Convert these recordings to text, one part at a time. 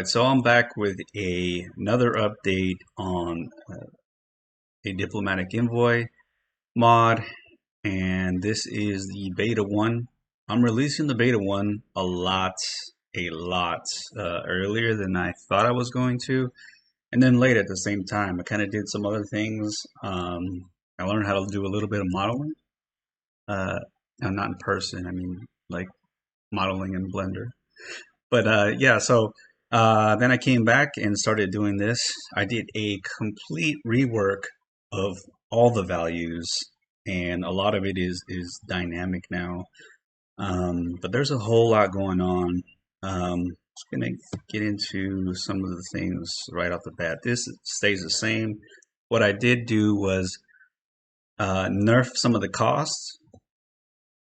Alright, so I'm back with another update on a diplomatic envoy mod, and this is the beta 1. I'm releasing the beta 1 a lot earlier than I thought I was going to, and then late at the same time. I kind of did some other things. I learned how to do a little bit of modeling. No, not in person, I mean like modeling in Blender. But yeah, so then I came back and started doing this. I did a complete rework of all the values, and a lot of it is dynamic now. But there's a whole lot going on. Just gonna get into some of the things right off the bat. This stays the same. What I did do was nerf some of the costs.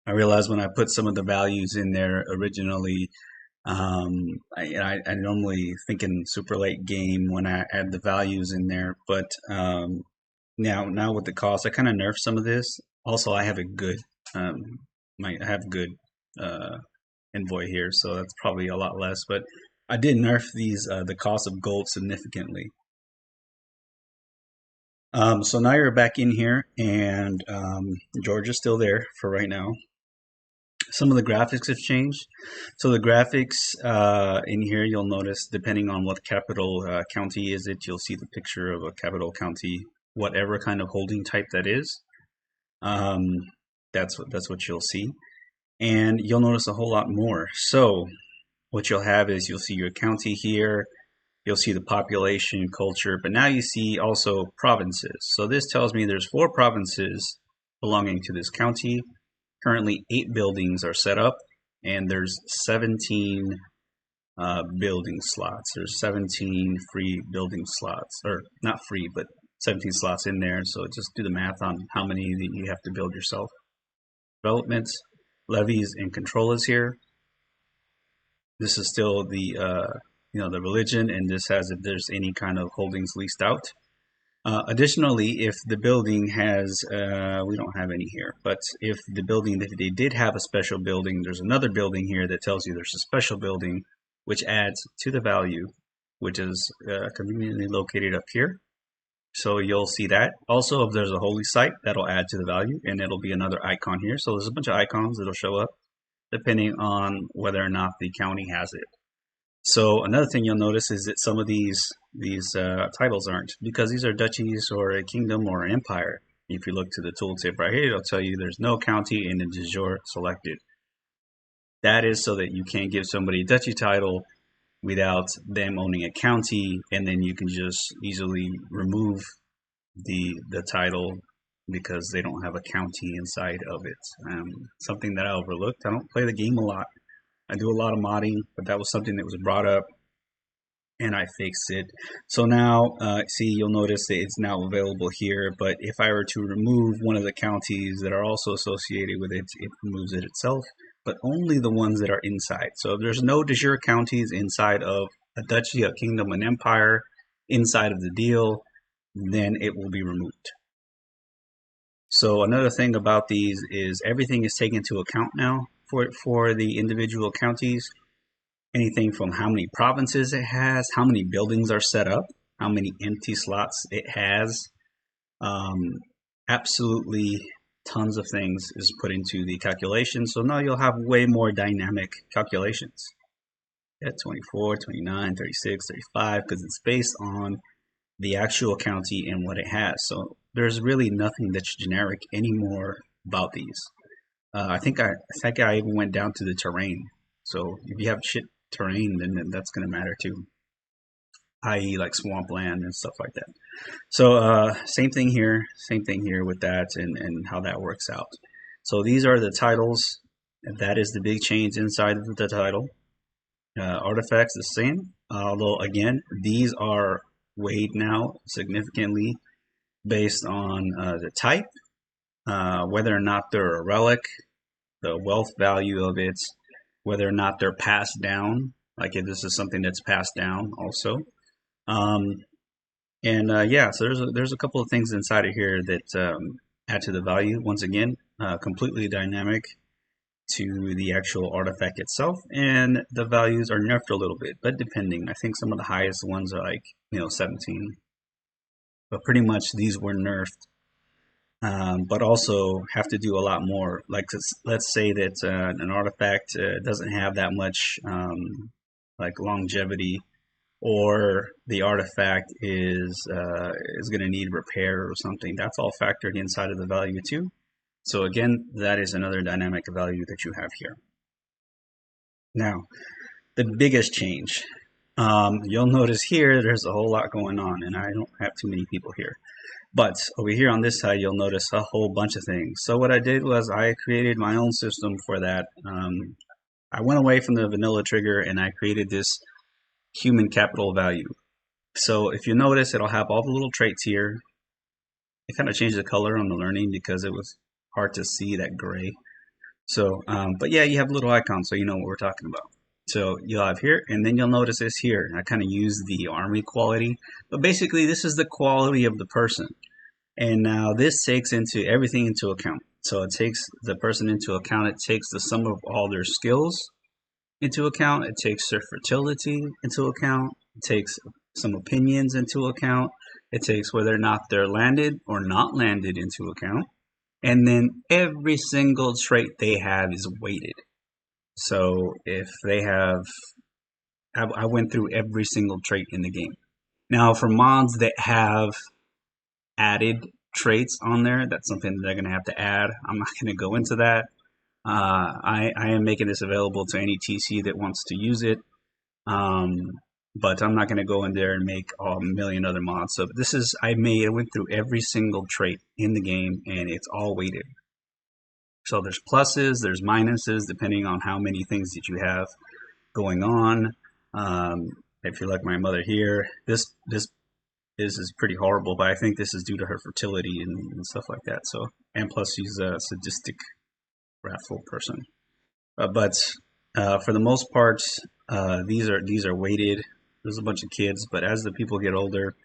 I realized when I put some of the values in there originally, I normally think in super late game when I add the values in there, but now with the cost, I kind of nerf some of this. Also, I have a good um, I have good uh, Envoy here, so that's probably a lot less. But I did nerf these the cost of gold significantly. So now you're back in here, and George is still there for right now. Some of the graphics have changed. So the graphics in here, you'll notice, depending on what capital county is it, you'll see the picture of a capital county, whatever kind of holding type that is. Um, that's what you'll see, and you'll notice a whole lot more. So what you'll have is you'll see your county here. You'll see the population, culture, but now you see also provinces. So this tells me there's 4 provinces belonging to this county. Currently, 8 buildings are set up, and there's 17 building slots. There's 17 free building slots, or not free, but 17 slots in there. So just do the math on how many that you have to build yourself. Developments, levies, and controllers here. This is still the the religion, and this has if there's any kind of holdings leased out. Additionally, if the building has, we don't have any here, but if the building, if they did have a special building, there's another building here that tells you there's a special building, which adds to the value, which is conveniently located up here. So you'll see that. Also, if there's a holy site, that'll add to the value, and it'll be another icon here. So there's a bunch of icons that'll show up depending on whether or not the county has it. So another thing you'll notice is that some of these titles aren't, because these are duchies or a kingdom or an empire. If you look to the tooltip right here, it'll tell you there's no county and a de jure selected. That is so that you can't give somebody a duchy title without them owning a county, and then you can just easily remove the title because they don't have a county inside of it. Something that I overlooked. I don't play the game a lot. I do a lot of modding, but that was something that was brought up, and I fixed it. So now, see, you'll notice that it's now available here, but if I were to remove one of the counties that are also associated with it, it removes it itself, but only the ones that are inside. So if there's no de jure counties inside of a duchy, a kingdom, an empire, inside of the deal, then it will be removed. So another thing about these is everything is taken into account now for the individual counties. Anything from how many provinces it has, how many buildings are set up, how many empty slots it has. Absolutely tons of things is put into the calculation. So now you'll have way more dynamic calculations. At 24, 29, 36, 35, because it's based on the actual county and what it has. So there's really nothing that's generic anymore about these. I think I even went down to the terrain. So if you have shit terrain, then that's going to matter too, i.e. like swampland and stuff like that. So same thing here with that and how that works out. So these are the titles. That is the big change inside of the title. Artifacts the same, although again these are weighed now significantly based on the type, whether or not they're a relic, the wealth value of it, whether or not they're passed down, like if this is something that's passed down also. Yeah, so there's a couple of things inside of here that add to the value. Once again, completely dynamic. to the actual artifact itself, and the values are nerfed a little bit, but depending. I think some of the highest ones are like 17, but pretty much these were nerfed, but also have to do a lot more. Like let's say that an artifact doesn't have that much like longevity, or the artifact is going to need repair or something. That's all factored inside of the value too. So again, that is another dynamic value that you have here. Now, the biggest change. You'll notice here there's a whole lot going on, and I don't have too many people here. But over here on this side, you'll notice a whole bunch of things. So what I did was I created my own system for that. I went away from the vanilla trigger and I created this human capital value. So if you notice, it'll have all the little traits here. It kind of changed the color on the learning because it was hard to see that gray. So, but yeah, you have little icons, so you know what we're talking about. So you'll have here, and then you'll notice this here. I kind of use the army quality, but basically this is the quality of the person. And now this takes everything into account. So it takes the person into account. It takes the sum of all their skills into account. It takes their fertility into account. It takes some opinions into account. It takes whether or not they're landed or not landed into account. And then every single trait they have is weighted. So if they have, I went through every single trait in the game. Now for mods that have added traits on there, that's something that they're going to have to add. I'm not going to go into that. I am making this available to any TC that wants to use it. But I'm not going to go in there and make a million other mods. So this is, I went through every single trait in the game, and it's all weighted. So there's pluses, there's minuses, depending on how many things that you have going on. If you're like my mother here, this is pretty horrible, but I think this is due to her fertility and stuff like that. So, and plus she's a sadistic, wrathful person. But for the most part, these are weighted. There's a bunch of kids, but as the people get older,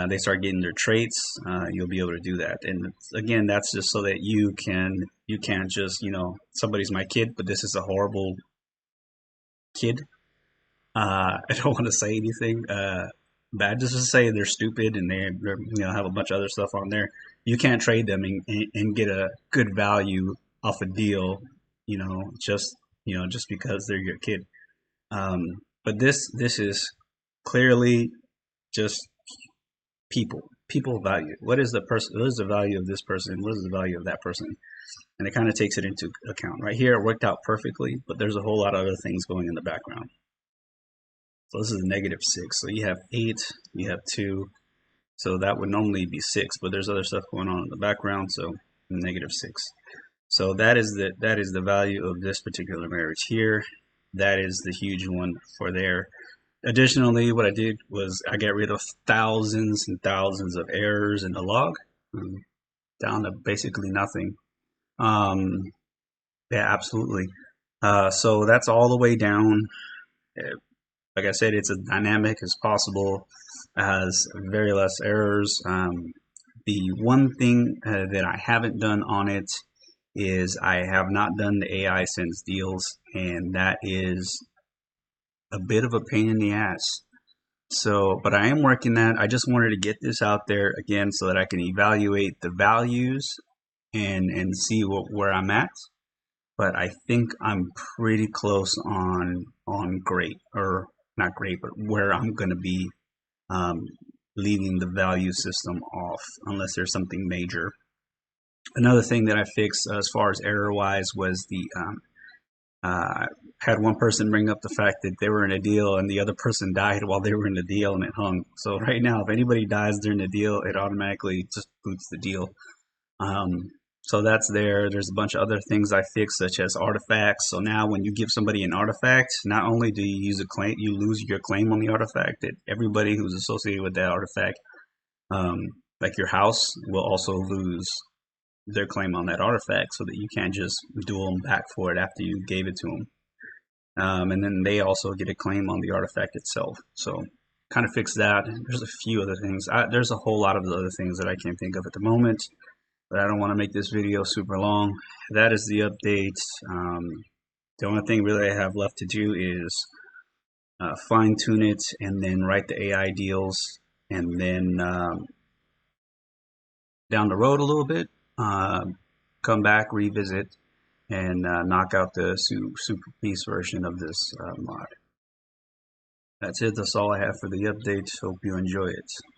they start getting their traits. You'll be able to do that. And again, that's just so that you can't just, somebody's my kid, but this is a horrible kid. I don't want to say anything bad, just to say they're stupid and they're have a bunch of other stuff on there. You can't trade them and get a good value off a deal, just because they're your kid. But this is clearly just people value. What is the value of this person? What is the value of that person? And it kind of takes it into account. Right here, it worked out perfectly, but there's a whole lot of other things going in the background. So this is a -6. So you have 8, you have 2. So that would normally be 6, but there's other stuff going on in the background. So -6. So that is the value of this particular marriage here. That is the huge one for there. Additionally, what I did was I got rid of thousands and thousands of errors in the log, down to basically nothing. Yeah, absolutely. So that's all the way down. Like I said, it's as dynamic as possible, has very less errors. The one thing that I haven't done on it is I have not done the AI sends deals, and that is a bit of a pain in the ass. So, but I am working that. I just wanted to get this out there again so that I can evaluate the values and see where I'm at. But I think I'm pretty close on great, or not great, but where I'm going to be leaving the value system off unless there's something major. Another thing that I fixed as far as error wise was the had one person bring up the fact that they were in a deal and the other person died while they were in the deal and it hung. So right now, if anybody dies during the deal, it automatically just boots the deal. So that's there. There's a bunch of other things I fixed, such as artifacts. So now when you give somebody an artifact, not only do you use a claim, you lose your claim on the artifact, that everybody who's associated with that artifact, like your house, will also lose their claim on that artifact, so that you can't just duel them back for it after you gave it to them. And then they also get a claim on the artifact itself. So kind of fix that. There's a few other things. There's a whole lot of other things that I can't think of at the moment. but I don't want to make this video super long. That is the updates. The only thing really I have left to do is fine tune it and then write the AI deals, and then down the road a little bit, uh, come back, revisit, and knock out the super beast version of this mod. That's it. That's all I have for the updates. Hope you enjoy it.